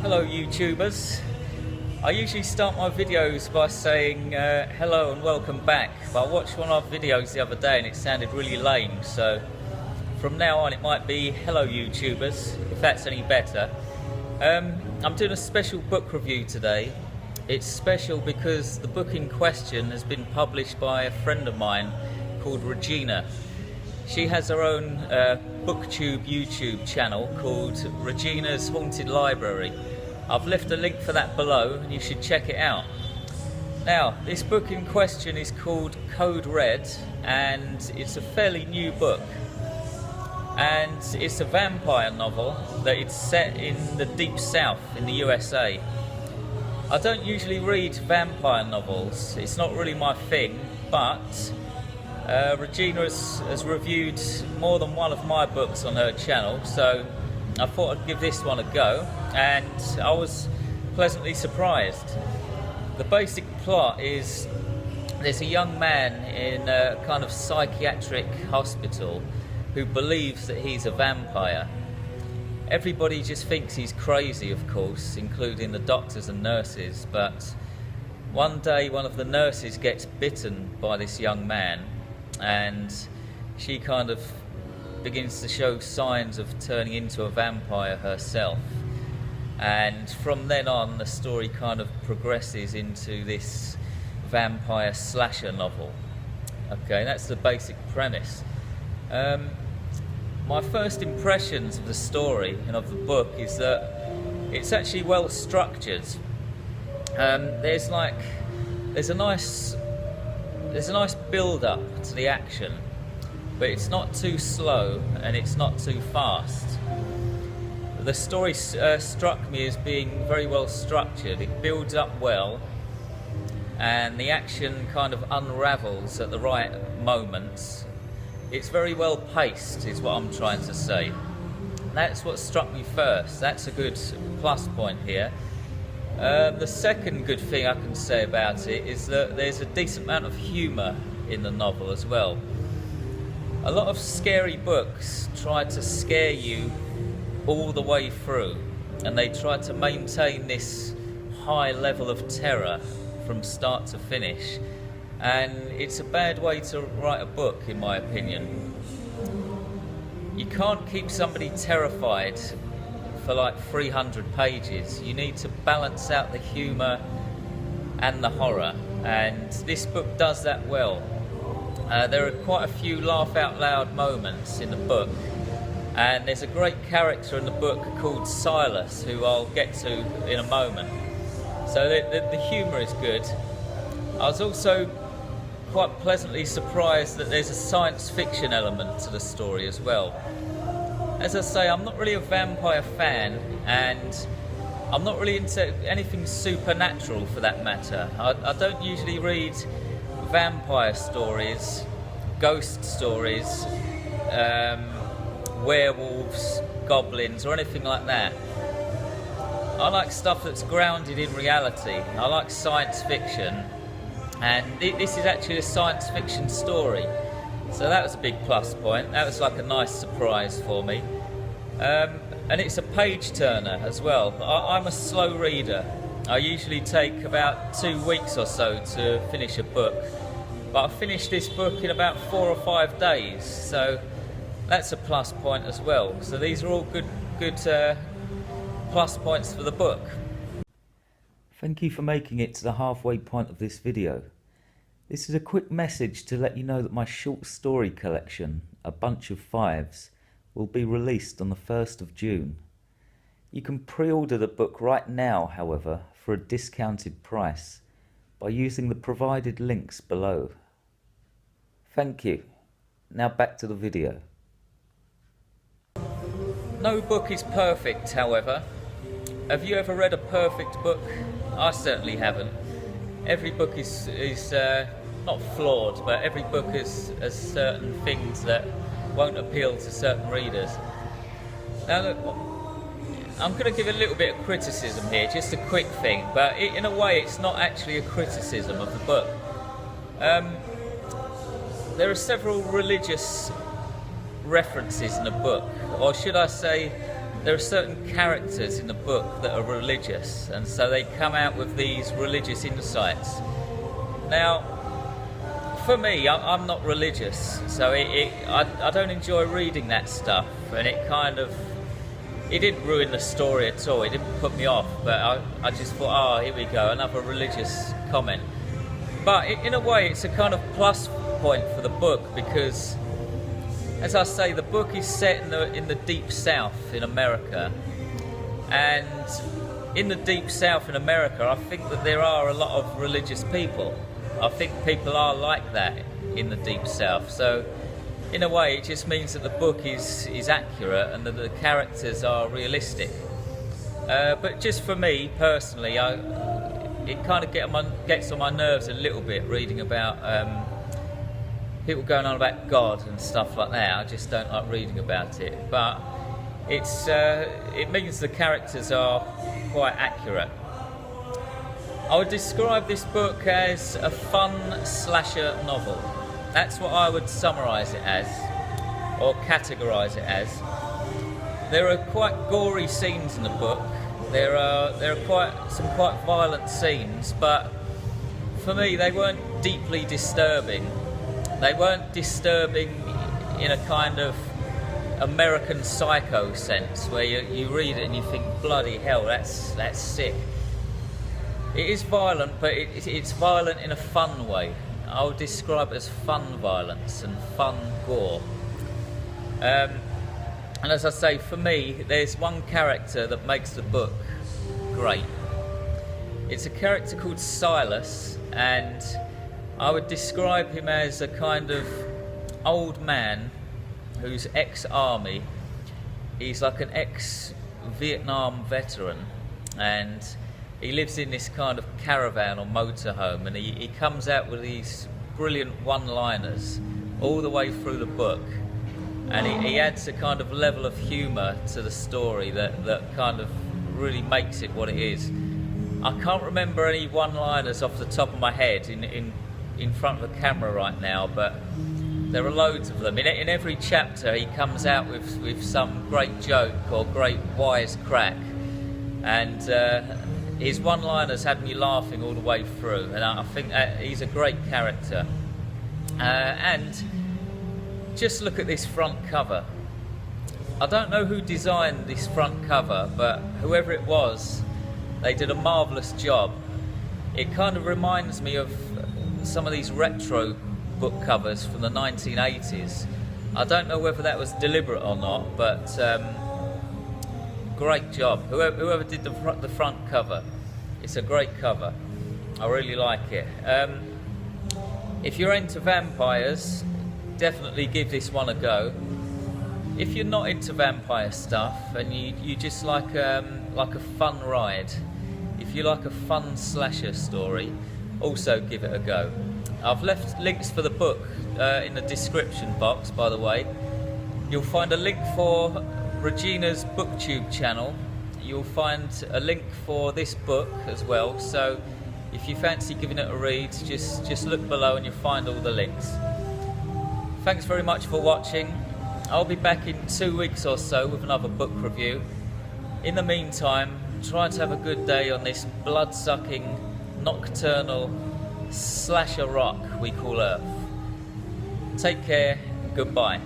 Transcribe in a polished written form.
Hello YouTubers. I usually start my videos by saying hello and welcome back, but I watched one of our videos the other day and it sounded really lame, so from now on it might be hello YouTubers, if that's any better. I'm doing a special book review today. It's special because the book in question has been published by a friend of mine called Regina. She has her own BookTube YouTube channel called Regina's Haunted Library. I've left a link for that below and you should check it out. Now, this book in question is called Code Red and it's a fairly new book. And it's a vampire novel that it's set in the deep south in the USA. I don't usually read vampire novels, it's not really my thing, but Regina has reviewed more than one of my books on her channel, so I thought I'd give this one a go, and I was pleasantly surprised. The basic plot is there's a young man in a kind of psychiatric hospital who believes that he's a vampire. Everybody just thinks he's crazy, of course, including the doctors and nurses, but one day one of the nurses gets bitten by this young man and she kind of begins to show signs of turning into a vampire herself, and from then on the story kind of progresses into this vampire slasher novel. Okay, that's the basic premise. My first impressions of the story and of the book is that it's actually well structured. There's a nice build up to the action, but it's not too slow and it's not too fast. The story struck me as being very well structured. It builds up well and the action kind of unravels at the right moments. It's very well paced is what I'm trying to say. That's what struck me first. That's a good plus point here. The second good thing I can say about it is that there's a decent amount of humour in the novel as well. A lot of scary books try to scare you all the way through, and they try to maintain this high level of terror from start to finish, and it's a bad way to write a book, in my opinion. You can't keep somebody terrified for like 300 pages. You need to balance out the humour and the horror, and this book does that well. There are quite a few laugh out loud moments in the book, and there's a great character in the book called Silas who I'll get to in a moment. So the humour is good. I was also quite pleasantly surprised that there's a science fiction element to the story as well. As I say, I'm not really a vampire fan, and I'm not really into anything supernatural for that matter. I don't usually read vampire stories, ghost stories, werewolves, goblins, or anything like that. I like stuff that's grounded in reality. I like science fiction, and this is actually a science fiction story. So that was a big plus point. That was like a nice surprise for me. And it's a page turner as well. I'm a slow reader. I usually take about 2 weeks or so to finish a book, but I finished this book in about 4 or 5 days, so that's a plus point as well. So these are all good plus points for the book. Thank you for making it to the halfway point of this video. This is a quick message to let you know that my short story collection, A Bunch of Fives, will be released on the 1st of June. You can pre-order the book right now, however, for a discounted price by using the provided links below. Thank you. Now back to the video. No book is perfect, however. Have you ever read a perfect book? I certainly haven't. Every book is not flawed, but every book has certain things that won't appeal to certain readers. Now look, I'm going to give a little bit of criticism here, just a quick thing, but in a way it's not actually a criticism of the book. There are several religious references in the book, or should I say there are certain characters in the book that are religious, and so they come out with these religious insights. Now, for me, I'm not religious, so I don't enjoy reading that stuff, and it didn't ruin the story at all. It didn't put me off, but I just thought, oh, here we go, another religious comment. But in a way, it's a kind of plus point for the book, because, as I say, the book is set in the deep south in America, and in the deep south in America, I think that there are a lot of religious people. I think people are like that in the deep south. So in a way, it just means that the book is accurate and that the characters are realistic. But just for me personally, it kind of gets on my nerves a little bit reading about people going on about God and stuff like that. I just don't like reading about it. But it means the characters are quite accurate. I would describe this book as a fun slasher novel. That's what I would summarise it as, or categorise it as. There are quite gory scenes in the book. There are some quite violent scenes, but for me they weren't deeply disturbing. They weren't disturbing in a kind of American Psycho sense, where you read it and you think, bloody hell, that's sick. It is violent, but it's violent in a fun way. I would describe it as fun violence and fun gore. And as I say, for me, there's one character that makes the book great. It's a character called Silas, and I would describe him as a kind of old man who's ex-army. He's like an ex-Vietnam veteran, and he lives in this kind of caravan or motorhome, and he comes out with these brilliant one-liners all the way through the book, and he adds a kind of level of humour to the story that kind of really makes it what it is. I can't remember any one-liners off the top of my head in front of the camera right now, but there are loads of them. In every chapter he comes out with some great joke or great wise crack, and his one-liners had me laughing all the way through, and I think he's a great character. And just look at this front cover. I don't know who designed this front cover, but whoever it was, they did a marvellous job. It kind of reminds me of some of these retro book covers from the 1980s. I don't know whether that was deliberate or not, but great job. Whoever did the front cover, it's a great cover. I really like it. If you're into vampires, definitely give this one a go. If you're not into vampire stuff and you just like a fun ride, if you like a fun slasher story, also give it a go. I've left links for the book in the description box, by the way. You'll find a link for Regina's BookTube channel. You'll find a link for this book as well, so if you fancy giving it a read, just look below and you'll find all the links. Thanks very much for watching. I'll be back in 2 weeks or so with another book review. In the meantime, try to have a good day on this blood-sucking, nocturnal slasher rock we call Earth. Take care, goodbye.